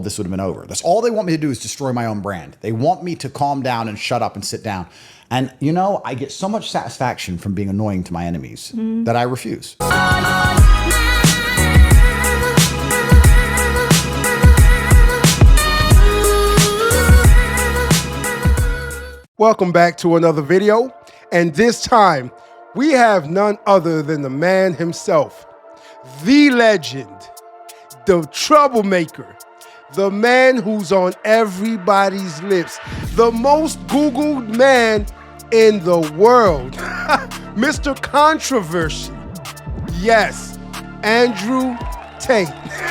this would have been over. That's all they want me to do is destroy my own brand. They want me to calm down and shut up and sit down. And, you know, I get so much satisfaction from being annoying to my enemies that I refuse. Welcome back to another video. And this time, we have none other than the man himself, the legend, the troublemaker, the man who's on everybody's lips, the most Googled man in the world, Mr. Controversy. Yes, Andrew Tate.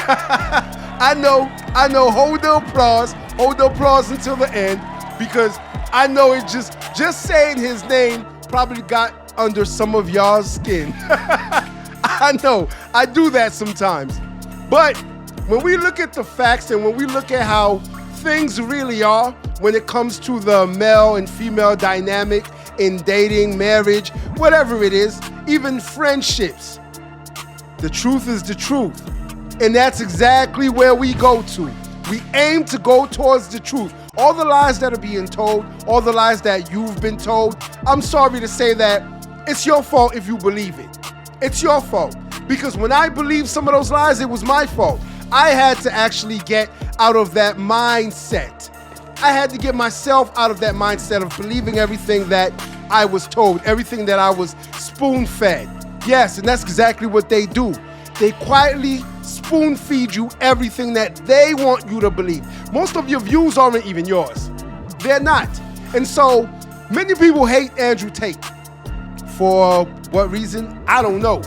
I know, hold the applause until the end, because I know it just saying his name probably got under some of y'all's skin. I know, I do that sometimes. But when we look at the facts and when we look at how things really are when it comes to the male and female dynamic in dating, marriage, whatever it is, even friendships, the truth is the truth. And that's exactly where we go to. We aim to go towards the truth. All the lies that are being told, all the lies that you've been told, I'm sorry to say that it's your fault if you believe it. It's your fault. Because when I believed some of those lies, it was my fault. I had to actually get out of that mindset. I had to get myself out of that mindset of believing everything that I was told, everything that I was spoon-fed. Yes, and that's exactly what they do. They quietly spoon-feed you everything that they want you to believe. Most of your views aren't even yours. They're not. And so many people hate Andrew Tate. For what reason? I don't know.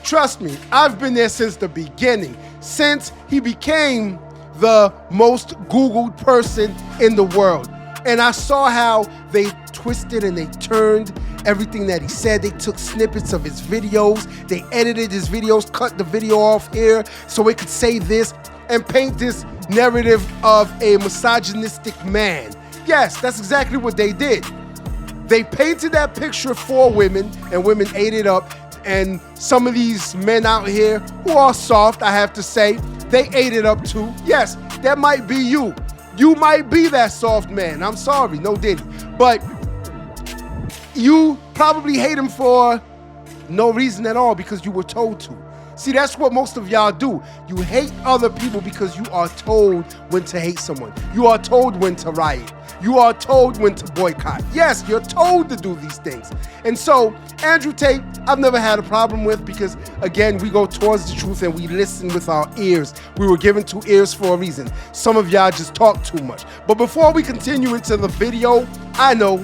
Trust me, I've been there since the beginning, since he became the most Googled person in the world. And I saw how they twisted and they turned everything that he said. They took snippets of his videos, they edited his videos, cut the video off here so it could say this and paint this narrative of a misogynistic man. Yes, that's exactly what they did. They painted that picture for women, and women ate it up. And some of these men out here who are soft, I have to say, they ate it up too. Yes, that might be you. You might be that soft man. I'm sorry, no diddy. But you probably hate him for no reason at all because you were told to. See, that's what most of y'all do. You hate other people because you are told when to hate someone. You are told when to riot. You are told when to boycott. Yes, you're told to do these things. And so, Andrew Tate, I've never had a problem with because, again, we go towards the truth and we listen with our ears. We were given 2 ears for a reason. Some of y'all just talk too much. But before we continue into the video, I know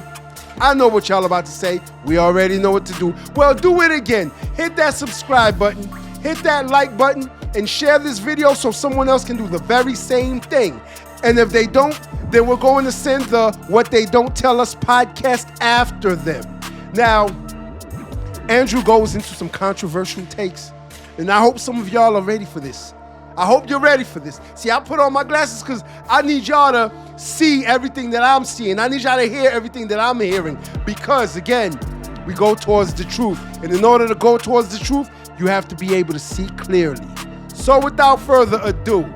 what y'all about to say. We already know what to do. Well, do it again. Hit that subscribe button, hit that like button, and share this video so someone else can do the very same thing. And if they don't, then we're going to send the What They Don't Tell Us podcast after them. Now, Andrew goes into some controversial takes, and I hope some of y'all are ready for this. I hope you're ready for this. See, I put on my glasses because I need y'all to see everything that I'm seeing. I need y'all to hear everything that I'm hearing because, again, we go towards the truth. And in order to go towards the truth, you have to be able to see clearly. So without further ado,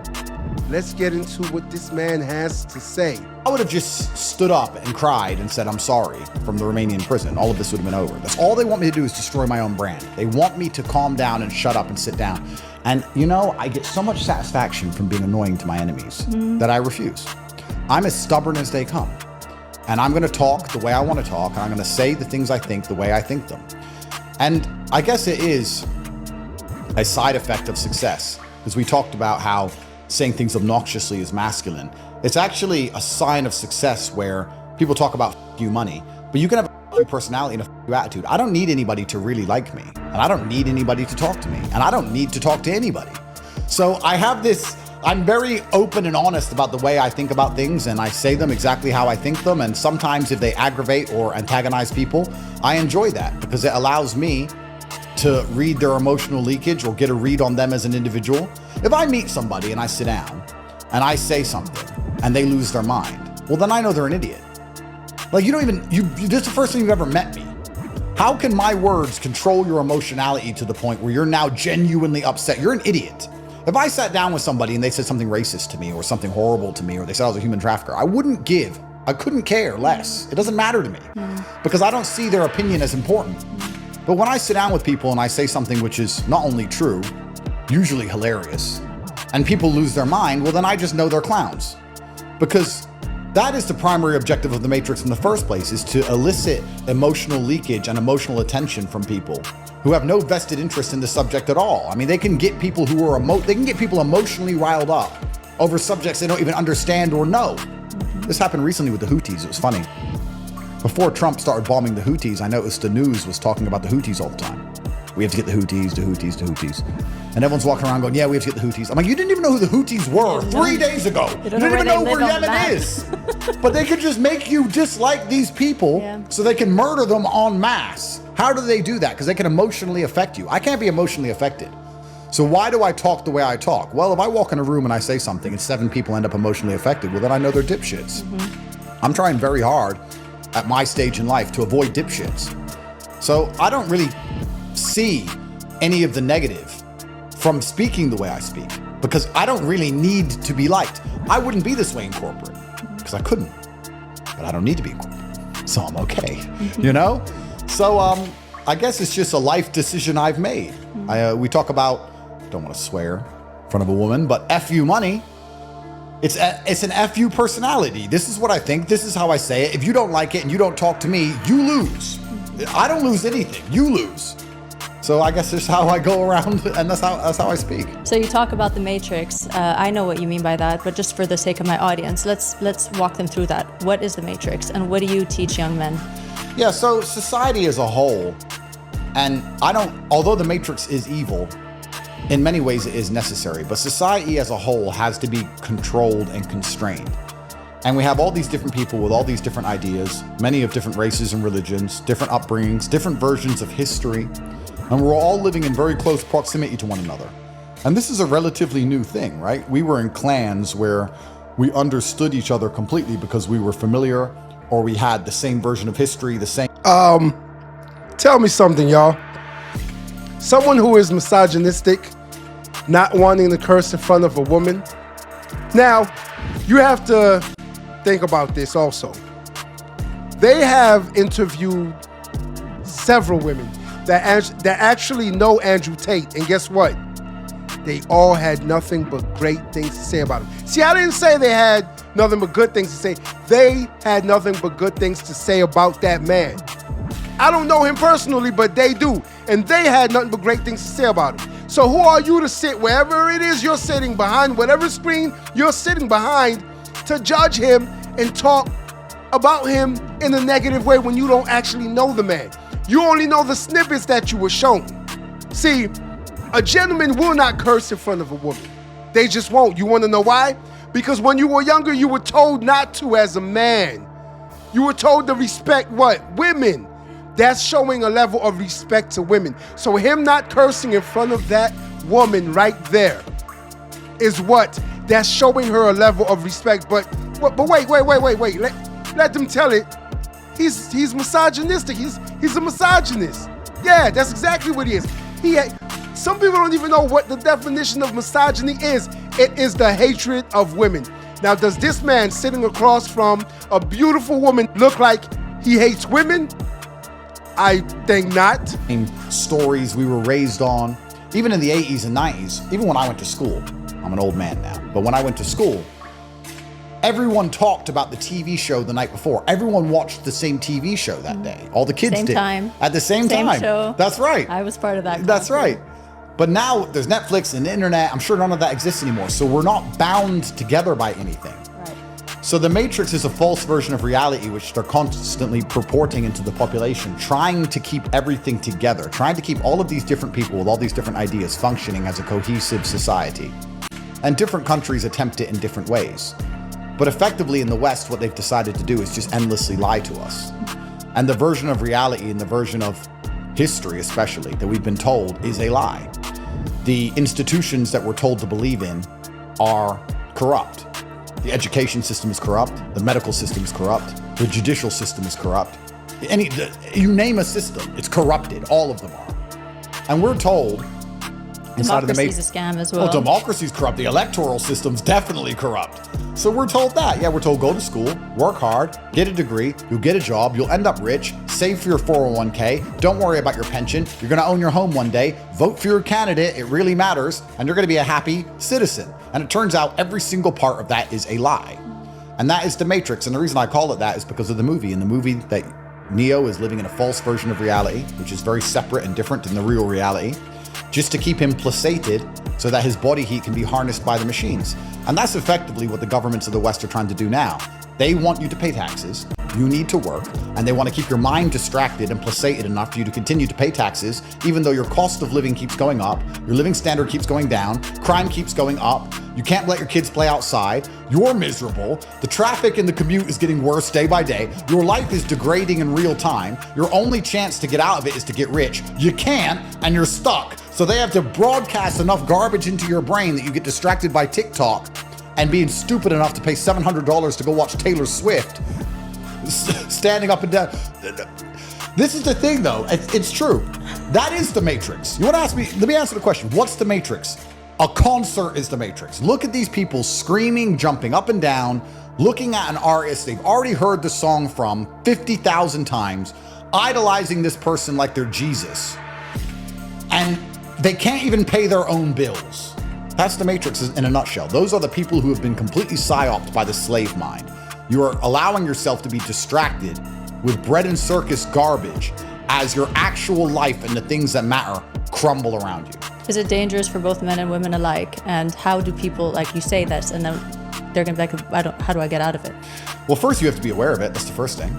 let's get into what this man has to say. I would have just stood up and cried and said, I'm sorry from the Romanian prison. All of this would have been over. That's all they want me to do is destroy my own brand. They want me to calm down and shut up and sit down. And, you know, I get so much satisfaction from being annoying to my enemies that I refuse. I'm as stubborn as they come. And I'm going to talk the way I want to talk. And I'm going to say the things I think the way I think them. And I guess it is a side effect of success, because we talked about how saying things obnoxiously is masculine. It's actually a sign of success where people talk about f you money, but you can have a f you personality and a f you attitude. I don't need anybody to really like me, and I don't need anybody to talk to me, and I don't need to talk to anybody. So I have this, I'm very open and honest about the way I think about things, and I say them exactly how I think them, and sometimes if they aggravate or antagonize people, I enjoy that because it allows me to read their emotional leakage or get a read on them as an individual. If I meet somebody and I sit down and I say something and they lose their mind, well, then I know they're an idiot. Like, you don't even, this is the first time you've ever met me. How can my words control your emotionality to the point where you're now genuinely upset? You're an idiot. If I sat down with somebody and they said something racist to me or something horrible to me, or they said I was a human trafficker, I couldn't care less. It doesn't matter to me because I don't see their opinion as important. But when I sit down with people and I say something which is not only true, usually hilarious, and people lose their mind, well, then I just know they're clowns. Because that is the primary objective of the Matrix in the first place, is to elicit emotional leakage and emotional attention from people who have no vested interest in the subject at all. I mean, they can get people emotionally riled up over subjects they don't even understand or know. This happened recently with the Houthis. It was funny. Before Trump started bombing the Houthis, I noticed the news was talking about the Houthis all the time. We have to get the Houthis, the Houthis, the Houthis. And everyone's walking around going, yeah, we have to get the Houthis. I'm like, you didn't even know who the Houthis were 3 days ago. You didn't even know where Yemen is. But they could just make you dislike these people so they can murder them en masse. How do they do that? Because they can emotionally affect you. I can't be emotionally affected. So why do I talk the way I talk? Well, if I walk in a room and I say something and 7 people end up emotionally affected, well, then I know they're dipshits. I'm trying very hard at my stage in life to avoid dipshits. So I don't really see any of the negative from speaking the way I speak, because I don't really need to be liked. I wouldn't be this way in corporate because I couldn't, but I don't need to be in corporate, so I'm okay, you know? So I guess it's just a life decision I've made. We talk about, don't want to swear in front of a woman, but F you money. It's an F you personality. This is what I think. This is how I say it. If you don't like it and you don't talk to me, you lose. I don't lose anything. You lose. So I guess that's how I go around, and that's how I speak. So you talk about the Matrix. I know what you mean by that, but just for the sake of my audience, let's walk them through that. What is the Matrix, and what do you teach young men? Yeah, so society as a whole, and although the Matrix is evil, in many ways it is necessary, but society as a whole has to be controlled and constrained. And we have all these different people with all these different ideas, many of different races and religions, different upbringings, different versions of history, and we're all living in very close proximity to one another. And this is a relatively new thing, right? We were in clans where we understood each other completely because we were familiar, or we had the same version of history, the same... Tell me something, y'all. Someone who is misogynistic, not wanting to curse in front of a woman. Now, you have to think about this also. They have interviewed several women that actually know Andrew Tate, and guess what? They all had nothing but great things to say about him. See, I didn't say they had nothing but good things to say. They had nothing but good things to say about that man. I don't know him personally, but they do. And they had nothing but great things to say about him. So who are you to sit wherever it is you're sitting behind, whatever screen you're sitting behind, to judge him and talk about him in a negative way when you don't actually know the man? You only know the snippets that you were shown. See, a gentleman will not curse in front of a woman. They just won't. You want to know why? Because when you were younger, you were told not to as a man. You were told to respect what? Women. That's showing a level of respect to women. So him not cursing in front of that woman right there is what? That's showing her a level of respect. But wait. Let them tell it. He's misogynistic. He's a misogynist. Yeah, that's exactly what he is. Some people don't even know what the definition of misogyny is. It is the hatred of women. Now, does this man sitting across from a beautiful woman look like he hates women? I think not. Stories we were raised on, even in the 80s and 90s, even when I went to school. I'm an old man now, but when I went to school, everyone talked about the TV show the night before. Everyone watched the same TV show that day. All the kids did. Time. At the same time. Show. That's right. I was part of that. That's right. But now there's Netflix and the internet. I'm sure none of that exists anymore. So we're not bound together by anything. Right. So the Matrix is a false version of reality, which they're constantly purporting into the population, trying to keep everything together, trying to keep all of these different people with all these different ideas functioning as a cohesive society. And different countries attempt it in different ways. But effectively in the West, what they've decided to do is just endlessly lie to us. And the version of reality and the version of history, especially, that we've been told is a lie. The institutions that we're told to believe in are corrupt. The education system is corrupt. The medical system is corrupt. The judicial system is corrupt. You name a system, it's corrupted. All of them are. And we're told inside of the Democracy is a scam as well. Well, democracy's corrupt. The electoral system's definitely corrupt. So we're told that. Yeah, we're told go to school, work hard, get a degree, you'll get a job, you'll end up rich, save for your 401k, don't worry about your pension, you're gonna own your home one day, vote for your candidate, it really matters, and you're gonna be a happy citizen. And it turns out every single part of that is a lie. And that is the Matrix. And the reason I call it that is because of the movie. In the movie, that Neo is living in a false version of reality, which is very separate and different than the real reality, just to keep him placated so that his body heat can be harnessed by the machines. And that's effectively what the governments of the West are trying to do now. They want you to pay taxes, you need to work, and they want to keep your mind distracted and placated enough for you to continue to pay taxes, even though your cost of living keeps going up, your living standard keeps going down, crime keeps going up, you can't let your kids play outside, you're miserable, the traffic and the commute is getting worse day by day, your life is degrading in real time, your only chance to get out of it is to get rich. You can't, and you're stuck. So they have to broadcast enough garbage into your brain that you get distracted by TikTok and being stupid enough to pay $700 to go watch Taylor Swift standing up and down. This is the thing though, it's true. That is the Matrix. You want to ask me, let me answer the question. What's the Matrix? A concert is the Matrix. Look at these people screaming, jumping up and down, looking at an artist they've already heard the song from 50,000 times, idolizing this person like they're Jesus. And they can't even pay their own bills. That's the Matrix in a nutshell. Those are the people who have been completely psyoped by the slave mind. You are allowing yourself to be distracted with bread and circus garbage as your actual life and the things that matter crumble around you. Is it dangerous for both men and women alike? And how do people, like you say this, and then they're gonna be like, how do I get out of it? Well, first you have to be aware of it. That's the first thing.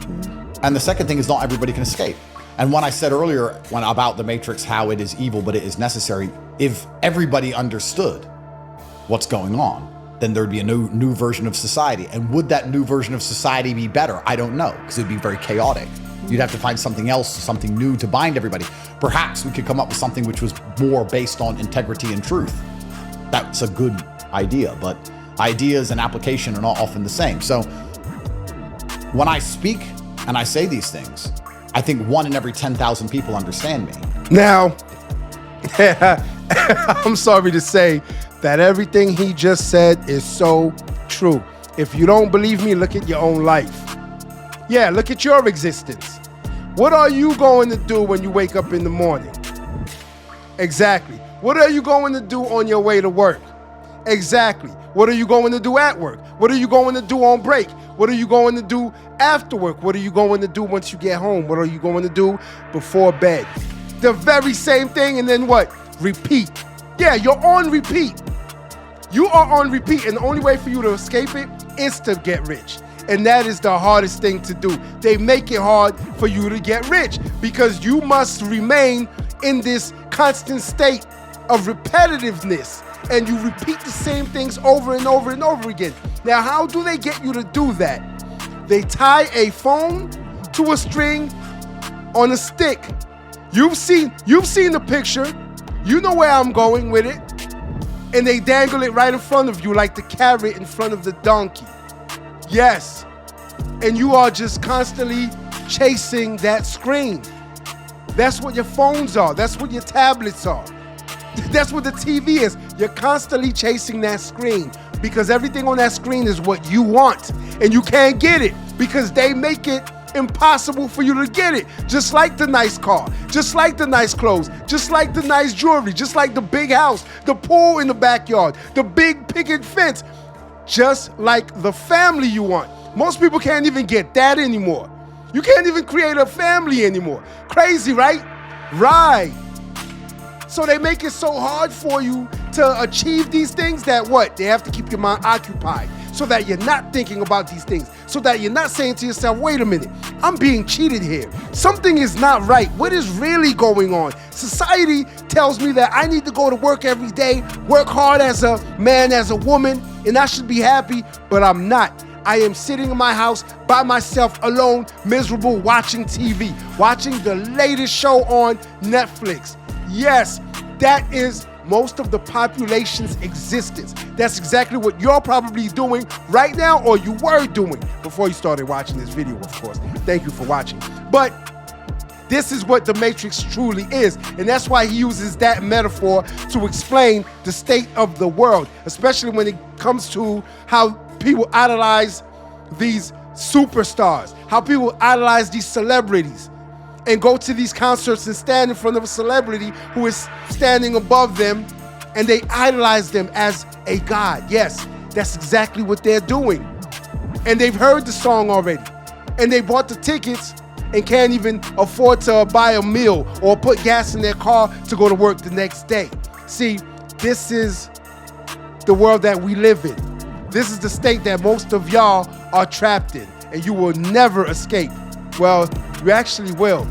And the second thing is not everybody can escape. And when I said earlier about the Matrix, how it is evil, but it is necessary, if everybody understood what's going on, then there'd be a new version of society. And would that new version of society be better? I don't know, because it'd be very chaotic. You'd have to find something else, something new to bind everybody. Perhaps we could come up with something which was more based on integrity and truth. That's a good idea, but ideas and application are not often the same. So when I speak and I say these things, I think 1 in every 10,000 people understand me. Now, I'm sorry to say that everything he just said is so true. If you don't believe me, look at your own life. Yeah, look at your existence. What are you going to do when you wake up in the morning? Exactly. What are you going to do on your way to work? Exactly. What are you going to do at work? What are you going to do on break? What are you going to do after work? What are you going to do once you get home? What are you going to do before bed? The very same thing, and then what? Repeat. Yeah, you're on repeat. You are on repeat, and the only way for you to escape it is to get rich. And that is the hardest thing to do. They make it hard for you to get rich because you must remain in this constant state of repetitiveness, and you repeat the same things over and over and over again. Now, how do they get you to do that? They tie a phone to a string on a stick. You've seen the picture. You know where I'm going with it. And they dangle it right in front of you like the carrot in front of the donkey. Yes. And you are just constantly chasing that screen. That's what your phones are. That's what your tablets are. That's what the TV is. You're constantly chasing that screen because everything on that screen is what you want. And you can't get it because they make it impossible for you to get it. Just like the nice car, just like the nice clothes, just like the nice jewelry, just like the big house, the pool in the backyard, the big picket fence, just like the family you want. Most people can't even get that anymore. You can't even create a family anymore. Crazy, right? Right. So they make it so hard for you to achieve these things that what? They have to keep your mind occupied so that you're not thinking about these things, so that you're not saying to yourself, wait a minute, I'm being cheated here. Something is not right. What is really going on? Society tells me that I need to go to work every day, work hard as a man, as a woman, and I should be happy, but I'm not. I am sitting in my house by myself, alone, miserable, watching TV, watching the latest show on Netflix. Yes, that is most of the population's existence. That's exactly what you're probably doing right now, or you were doing before you started watching this video, of course. Thank you for watching. But This is what the Matrix truly is. And that's why he uses that metaphor to explain the state of the world, especially when it comes to how people idolize these superstars, how people idolize these celebrities and go to these concerts and stand in front of a celebrity who is standing above them, and they idolize them as a god. Yes, that's exactly what they're doing. And they've heard the song already, and they bought the tickets and can't even afford to buy a meal or put gas in their car to go to work the next day. See, this is the world that we live in. This is the state that most of y'all are trapped in, and you will never escape. Well, you actually will,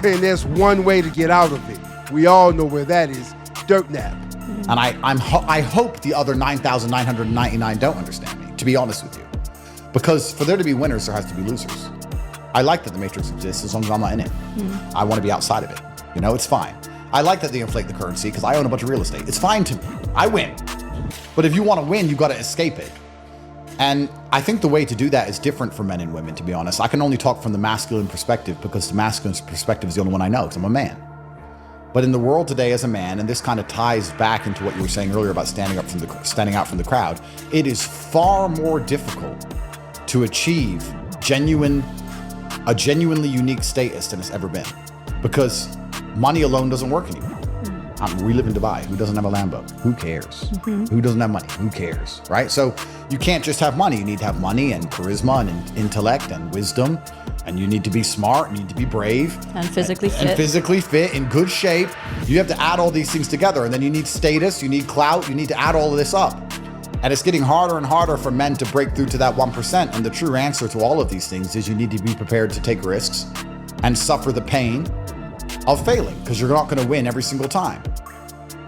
and there's one way to get out of it. We all know where that is, dirt nap. And I hope the other 9,999 don't understand me, to be honest with you. Because for there to be winners, there has to be losers. I like that the Matrix exists as long as I'm not in it. I want to be outside of it. You know, it's fine. I like that they inflate the currency because I own a bunch of real estate. It's fine to me. I win. But if you want to win, you got to escape it. And I think the way to do that is different for men and women, to be honest. I can only talk from the masculine perspective because the masculine perspective is the only one I know because I'm a man. But in the world today as a man, and this kind of ties back into what you were saying earlier about standing out from the crowd, it is far more difficult to achieve a genuinely unique status than it's ever been, because money alone doesn't work anymore. We live in Dubai. Who doesn't have a Lambo? Who cares? Who doesn't have money? Who cares? Right? So you can't just have money. You need to have money and charisma and intellect and wisdom, and you need to be smart. You need to be brave and physically fit. And physically fit, in good shape. You have to add all these things together, and then you need status. You need clout. You need to add all of this up. And it's getting harder and harder for men to break through to that 1%. And the true answer to all of these things is you need to be prepared to take risks and suffer the pain of failing, because you're not going to win every single time.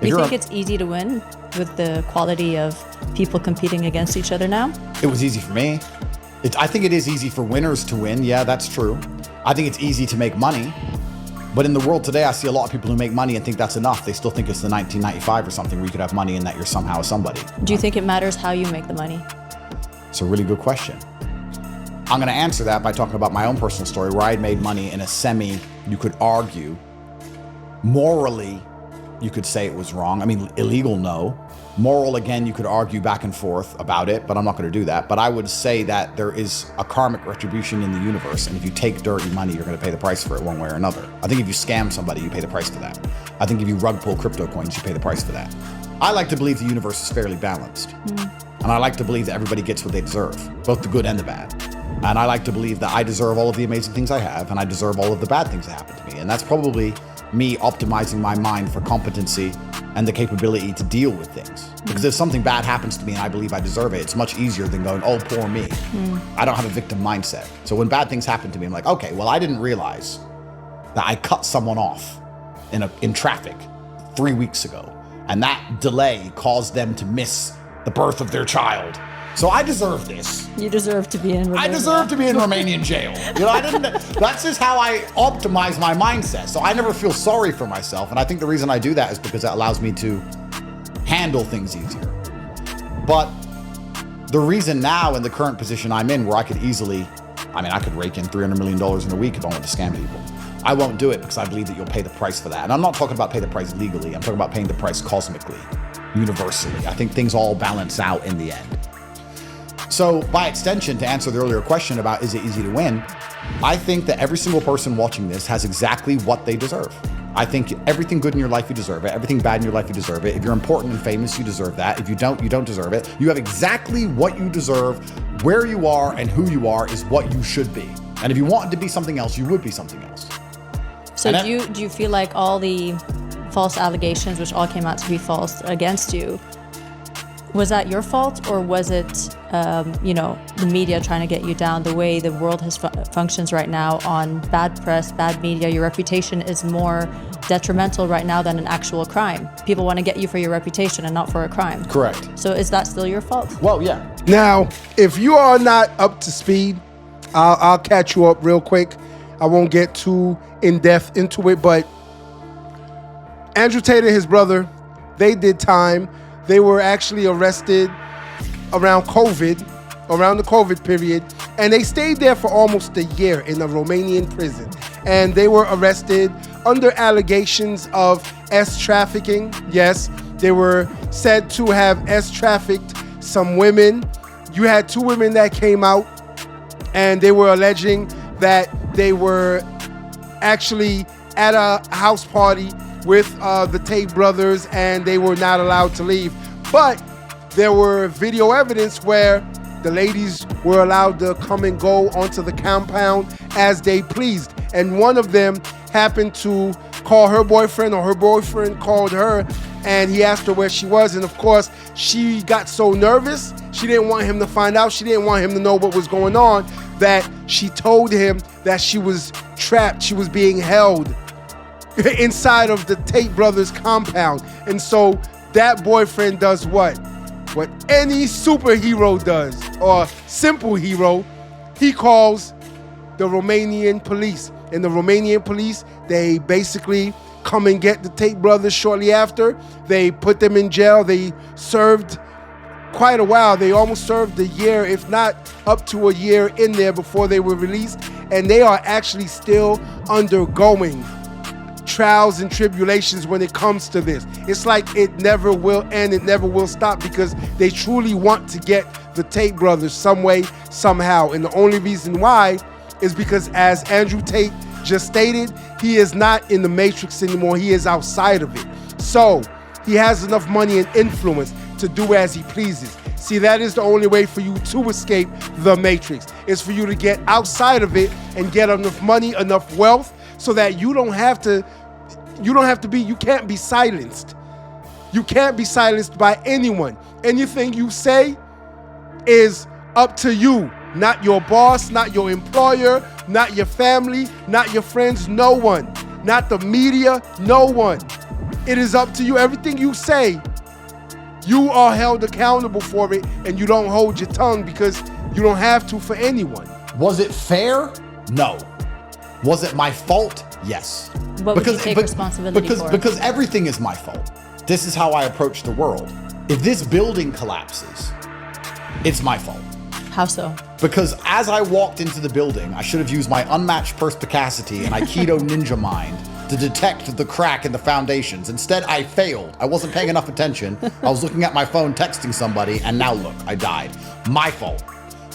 You think it's easy to win with the quality of people competing against each other now? It was easy for me. I think it is easy for winners to win. Yeah, that's true. I think it's easy to make money. But in the world today, I see a lot of people who make money and think that's enough. They still think it's the 1995 or something where you could have money and that you're somehow somebody. Do you think it matters how you make the money? It's a really good question. I'm going to answer that by talking about my own personal story where I made money in a you could argue, morally, you could say it was wrong. I mean, illegal, no. Moral, again, you could argue back and forth about it, but I'm not going to do that. But I would say that there is a karmic retribution in the universe, and if you take dirty money, you're going to pay the price for it one way or another. I think if you scam somebody, you pay the price for that. I think if you rug pull crypto coins, you pay the price for that. I like to believe the universe is fairly balanced. And I like to believe that everybody gets what they deserve, both the good and the bad. And I like to believe that I deserve all of the amazing things I have, and I deserve all of the bad things that happen to me. And that's probably me optimizing my mind for competency and the capability to deal with things. Because if something bad happens to me and I believe I deserve it, it's much easier than going, oh, poor me. I don't have a victim mindset. So when bad things happen to me, I'm like, okay, well, I didn't realize that I cut someone off in traffic 3 weeks ago, and that delay caused them to miss the birth of their child. So I deserve this. You deserve to be in Romania. I deserve to be in Romanian jail. You know, that's just how I optimize my mindset. So I never feel sorry for myself. And I think the reason I do that is because it allows me to handle things easier. But the reason now in the current position I'm in, where I could rake in $300 million in a week if I wanted to scam people. I won't do it because I believe that you'll pay the price for that. And I'm not talking about pay the price legally. I'm talking about paying the price cosmically, universally. I think things all balance out in the end. So by extension, to answer the earlier question about is it easy to win, I think that every single person watching this has exactly what they deserve. I think everything good in your life, you deserve it. Everything bad in your life, you deserve it. If you're important and famous, you deserve that. If you don't deserve it. You have exactly what you deserve. Where you are and who you are is what you should be. And if you wanted to be something else, you would be something else. So do you feel like all the false allegations, which all came out to be false against you, was that your fault, or was it, the media trying to get you down? The way the world has functions right now on bad press, bad media, your reputation is more detrimental right now than an actual crime. People want to get you for your reputation and not for a crime. Correct. So is that still your fault? Well, yeah. Now, if you are not up to speed, I'll catch you up real quick. I won't get too in-depth into it, but Andrew Tate and his brother, they did time. They were actually arrested around the COVID period, and they stayed there for almost a year in a Romanian prison. and they were arrested under allegations of trafficking. Yes, they were said to have trafficked some women. You had 2 women that came out, and they were alleging that they were actually at a house party with the Tate brothers, and they were not allowed to leave. But there were video evidence where the ladies were allowed to come and go onto the compound as they pleased. And one of them happened to call her boyfriend, or her boyfriend called her, and he asked her where she was. And of course, she got so nervous. She didn't want him to find out. She didn't want him to know what was going on, that she told him that she was trapped. She was being held inside of the Tate brothers compound. And so that boyfriend does what? What any superhero does, or simple hero. He calls the Romanian police. And the Romanian police, they basically come and get the Tate brothers shortly after. They put them in jail. They served quite a while. They almost served a year, if not up to a year in there before they were released. And they are actually still undergoing trials and tribulations when it comes to this. It's like it never will end, it never will stop, because they truly want to get the Tate brothers some way, somehow. And the only reason why is because, as Andrew Tate just stated, he is not in the matrix anymore. He is outside of it. So he has enough money and influence to do as he pleases. See, that is the only way for you to escape the matrix, is for you to get outside of it and get enough money, enough wealth, so that you can't be silenced. You can't be silenced by anyone. Anything you say is up to you, not your boss, not your employer, not your family, not your friends, no one, not the media, no one. It is up to you. Everything you say, you are held accountable for it, and you don't hold your tongue because you don't have to for anyone. Was it fair? No. Was it my fault? Yes. What would you take responsibility for? Because everything is my fault. This is how I approach the world. If this building collapses, it's my fault. How so? Because as I walked into the building, I should have used my unmatched perspicacity and Aikido ninja mind to detect the crack in the foundations. Instead, I failed. I wasn't paying enough attention. I was looking at my phone, texting somebody, and now look, I died. My fault.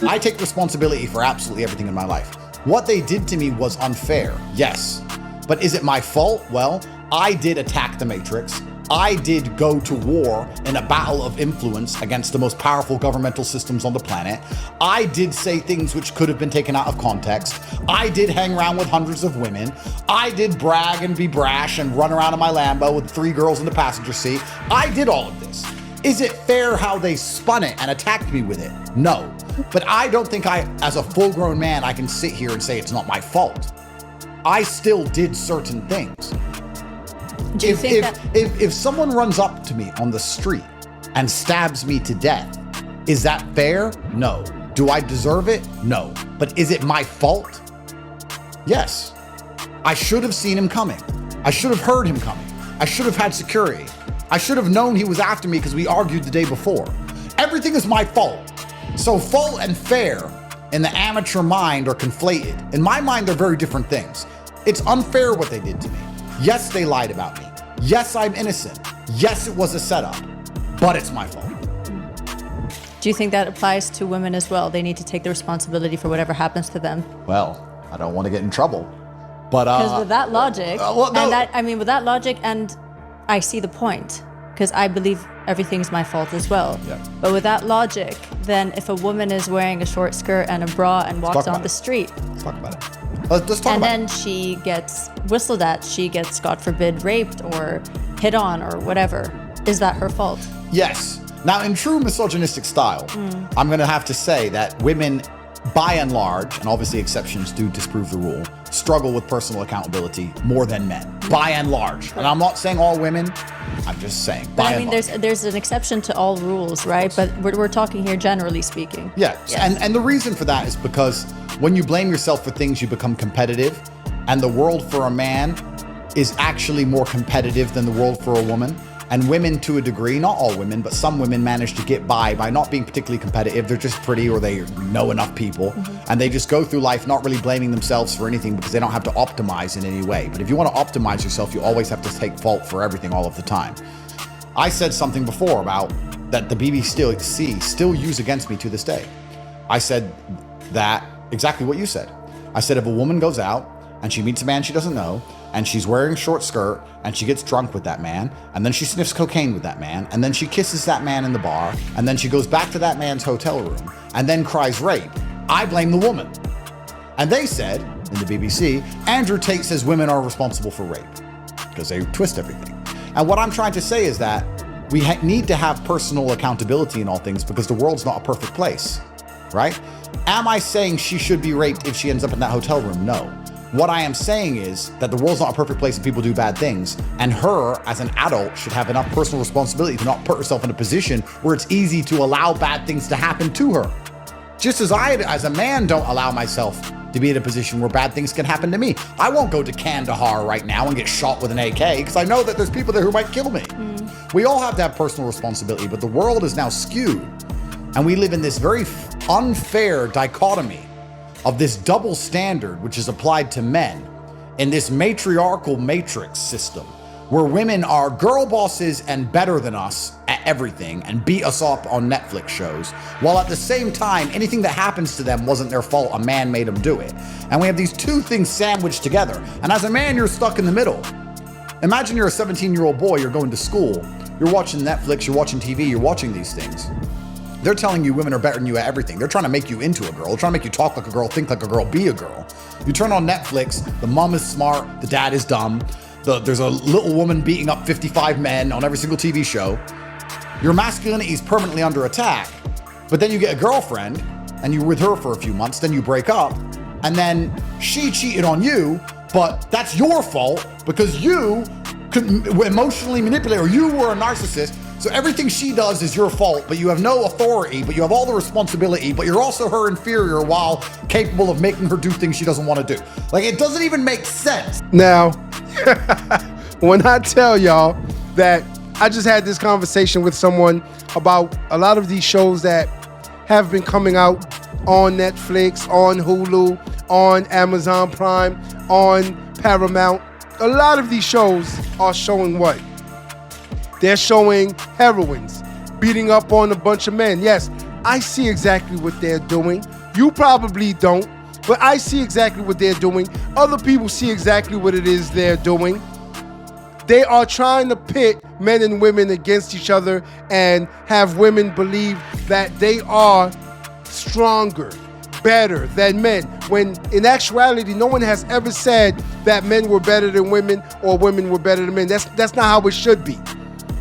I take responsibility for absolutely everything in my life. What they did to me was unfair, yes. But is it my fault? Well, I did attack the Matrix. I did go to war in a battle of influence against the most powerful governmental systems on the planet. I did say things which could have been taken out of context. I did hang around with hundreds of women. I did brag and be brash and run around in my Lambo with 3 girls in the passenger seat. I did all of this. Is it fair how they spun it and attacked me with it? No. But I don't think as a full-grown man, I can sit here and say it's not my fault. I still did certain things. Do you think if someone runs up to me on the street and stabs me to death, is that fair? No. Do I deserve it? No. But is it my fault? Yes. I should have seen him coming. I should have heard him coming. I should have had security. I should have known he was after me because we argued the day before. Everything is my fault. So fault and fair in the amateur mind are conflated. In my mind, they're very different things. It's unfair what they did to me. Yes, they lied about me. Yes, I'm innocent. Yes, it was a setup, but it's my fault. Do you think that applies to women as well? They need to take the responsibility for whatever happens to them. Well, I don't want to get in trouble, but because with that logic, well, no. with that logic, and I see the point, because I believe everything's my fault as well. Yeah. But with that logic, then if a woman is wearing a short skirt and a bra and walks on the street, let's talk about it. Let's talk and about then it. she gets whistled at, she gets, God forbid, raped or hit on or whatever, is that her fault? Yes. Now, in true misogynistic style, I'm going to have to say that women, by and large, and obviously exceptions do disprove the rule, struggle with personal accountability more than men, by and large. And I'm not saying all women, I'm just saying by and large. there's an exception to all rules, right? But we're talking here generally speaking. Yeah, yes. And the reason for that is because when you blame yourself for things, you become competitive, and the world for a man is actually more competitive than the world for a woman. And women, to a degree, not all women, but some women manage to get by not being particularly competitive. They're just pretty, or they know enough people, and they just go through life not really blaming themselves for anything because they don't have to optimize in any way. But if you want to optimize yourself, you always have to take fault for everything all of the time. I said something before about that the BBC still use against me to this day. I said that exactly what you said. I said if a woman goes out and she meets a man she doesn't know, and she's wearing a short skirt, and she gets drunk with that man, and then she sniffs cocaine with that man, and then she kisses that man in the bar, and then she goes back to that man's hotel room, and then cries rape, I blame the woman. And they said, in the BBC, Andrew Tate says women are responsible for rape, because they twist everything. And what I'm trying to say is that we need to have personal accountability in all things, because the world's not a perfect place, right? Am I saying she should be raped if she ends up in that hotel room? No. What I am saying is that the world's not a perfect place and people do bad things, and her, as an adult, should have enough personal responsibility to not put herself in a position where it's easy to allow bad things to happen to her. Just as I, as a man, don't allow myself to be in a position where bad things can happen to me. I won't go to Kandahar right now and get shot with an AK because I know that there's people there who might kill me. We all have to have personal responsibility, but the world is now skewed, and we live in this very unfair dichotomy of this double standard which is applied to men in this matriarchal matrix system where women are girl bosses and better than us at everything and beat us up on Netflix shows, while at the same time anything that happens to them wasn't their fault, a man made them do it. And we have these two things sandwiched together, and as a man you're stuck in the middle. Imagine you're a 17-year-old boy, you're going to school, you're watching Netflix, you're watching TV, you're watching these things. They're telling you women are better than you at everything. They're trying to make you into a girl. They're trying to make you talk like a girl, think like a girl, be a girl. You turn on Netflix, the mom is smart, the dad is dumb. There's a little woman beating up 55 men on every single TV show. Your masculinity is permanently under attack. But then you get a girlfriend, and you're with her for a few months, then you break up, and then she cheated on you, but that's your fault because you could emotionally manipulate, or you were a narcissist. So everything she does is your fault, but you have no authority, but you have all the responsibility, but you're also her inferior while capable of making her do things she doesn't want to do. Like, it doesn't even make sense. Now, when I tell y'all that I just had this conversation with someone about a lot of these shows that have been coming out on Netflix, on Hulu, on Amazon Prime, on Paramount, a lot of these shows are showing what? They're showing heroines beating up on a bunch of men. Yes, I see exactly what they're doing. You probably don't, but I see exactly what they're doing. Other people see exactly what it is they're doing. They are trying to pit men and women against each other and have women believe that they are stronger, better than men, when in actuality, no one has ever said that men were better than women or women were better than men. That's not how it should be.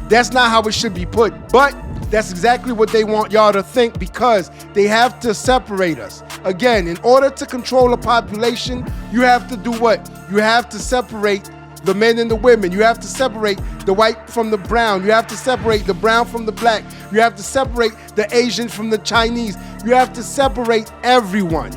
That's not how it should be put, but that's exactly what they want y'all to think, because they have to separate us. Again, in order to control a population, you have to do what? You have to separate the men and the women. You have to separate the white from the brown. You have to separate the brown from the black. You have to separate the Asian from the Chinese. You have to separate everyone.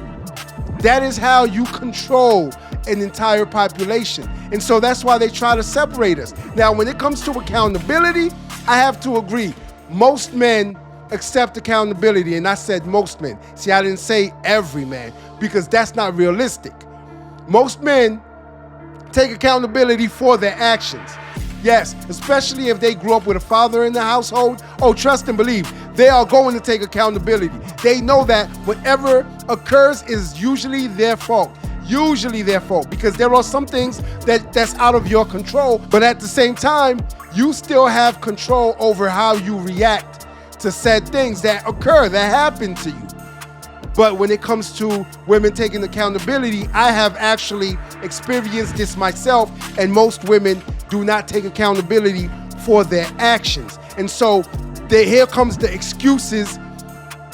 That is how you control an entire population. And so that's why they try to separate us. Now, when it comes to accountability, I have to agree. Most men accept accountability, and I said most men. See, I didn't say every man, because that's not realistic. Most men take accountability for their actions. Yes, especially if they grew up with a father in the household. Oh, trust and believe, they are going to take accountability. They know that whatever occurs is usually their fault. Usually their fault, because there are some things that's out of your control, but at the same time, you still have control over how you react to said things that occur, that happen to you. But when it comes to women taking accountability, I have actually experienced this myself, and most women do not take accountability for their actions. And so here comes the excuses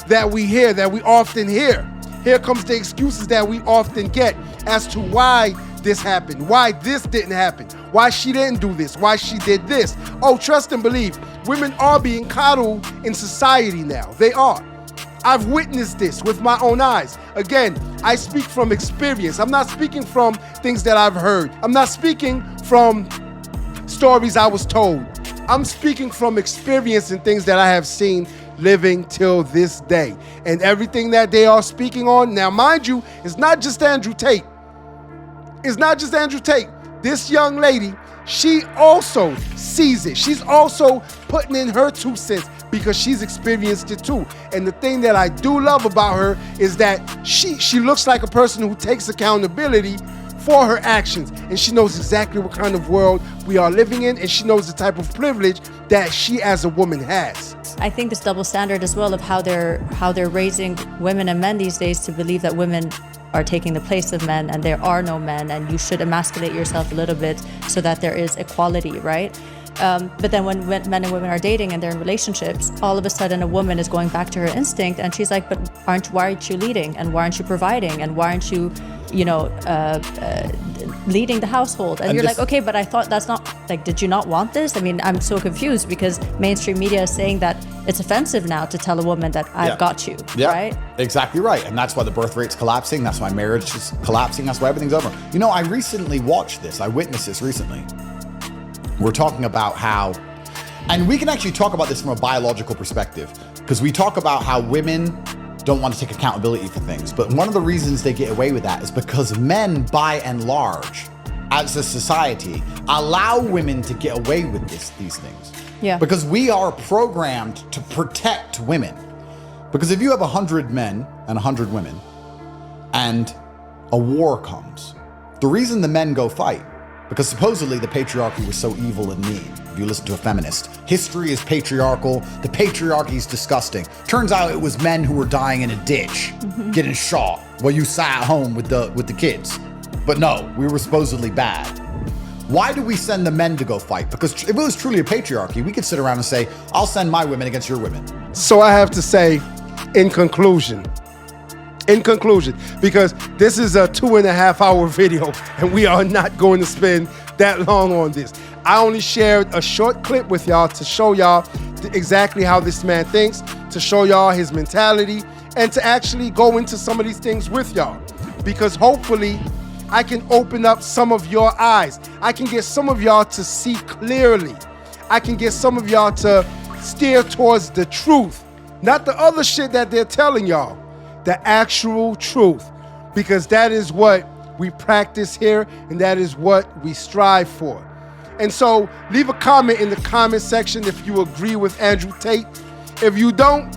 that we hear, that we often hear. Here comes the excuses that we often get as to why this happened, why this didn't happen, why she didn't do this, why she did this. Oh, trust and believe, women are being coddled in society now. They are. I've witnessed this with my own eyes. Again, I speak from experience. I'm not speaking from things that I've heard. I'm not speaking from stories I was told. I'm speaking from experience and things that I have seen living till this day. And everything that they are speaking on, now mind you, it's not just Andrew Tate. It's not just Andrew Tate. This young lady, she also sees it. She's also putting in her 2 cents because she's experienced it too. And the thing that I do love about her is that she looks like a person who takes accountability for her actions, and she knows exactly what kind of world we are living in, and she knows the type of privilege that she as a woman has. I think this double standard as well of how they're raising women and men these days to believe that women are taking the place of men and there are no men and you should emasculate yourself a little bit so that there is equality, right? But then when men and women are dating and they're in relationships, all of a sudden a woman is going back to her instinct and she's like, but why aren't you leading? And why aren't you providing? And why aren't you, leading the household? And you're like, okay, but I thought that's not, like, did you not want this? I mean, I'm so confused because mainstream media is saying that it's offensive now to tell a woman that I've got you, right? Exactly right. And that's why the birth rate's collapsing. That's why marriage is collapsing. That's why everything's over. You know, I recently watched this. I witnessed this recently. We're talking about how, and we can actually talk about this from a biological perspective, because we talk about how women don't want to take accountability for things. But one of the reasons they get away with that is because men, by and large, as a society, allow women to get away with these things. Yeah. Because we are programmed to protect women. Because if you have 100 men and 100 women, and a war comes, the reason the men go fight, because supposedly the patriarchy was so evil and mean. If you listen to a feminist, history is patriarchal, the patriarchy is disgusting. Turns out it was men who were dying in a ditch, getting shot, while you sat at home with the kids. But no, we were supposedly bad. Why do we send the men to go fight? Because if it was truly a patriarchy, we could sit around and say, I'll send my women against your women. So I have to say, in conclusion, because this is a 2.5 hour video and we are not going to spend that long on this. I only shared a short clip with y'all to show y'all exactly how this man thinks, to show y'all his mentality, and to actually go into some of these things with y'all. Because hopefully I can open up some of your eyes. I can get some of y'all to see clearly. I can get some of y'all to steer towards the truth, not the other shit that they're telling y'all. The actual truth, because that is what we practice here and that is what we strive for. And so leave a comment in the comment section if you agree with Andrew Tate. If you don't,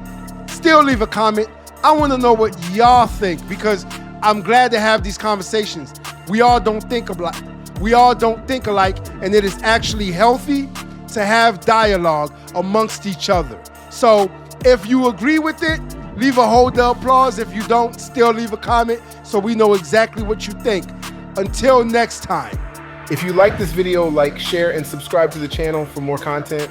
still leave a comment. I want to know what y'all think, because I'm glad to have these conversations. We all don't think alike, and it is actually healthy to have dialogue amongst each other. So if you agree with it, leave a hold the applause. If you don't, still leave a comment so we know exactly what you think. Until next time. If you like this video, like, share, and subscribe to the channel for more content.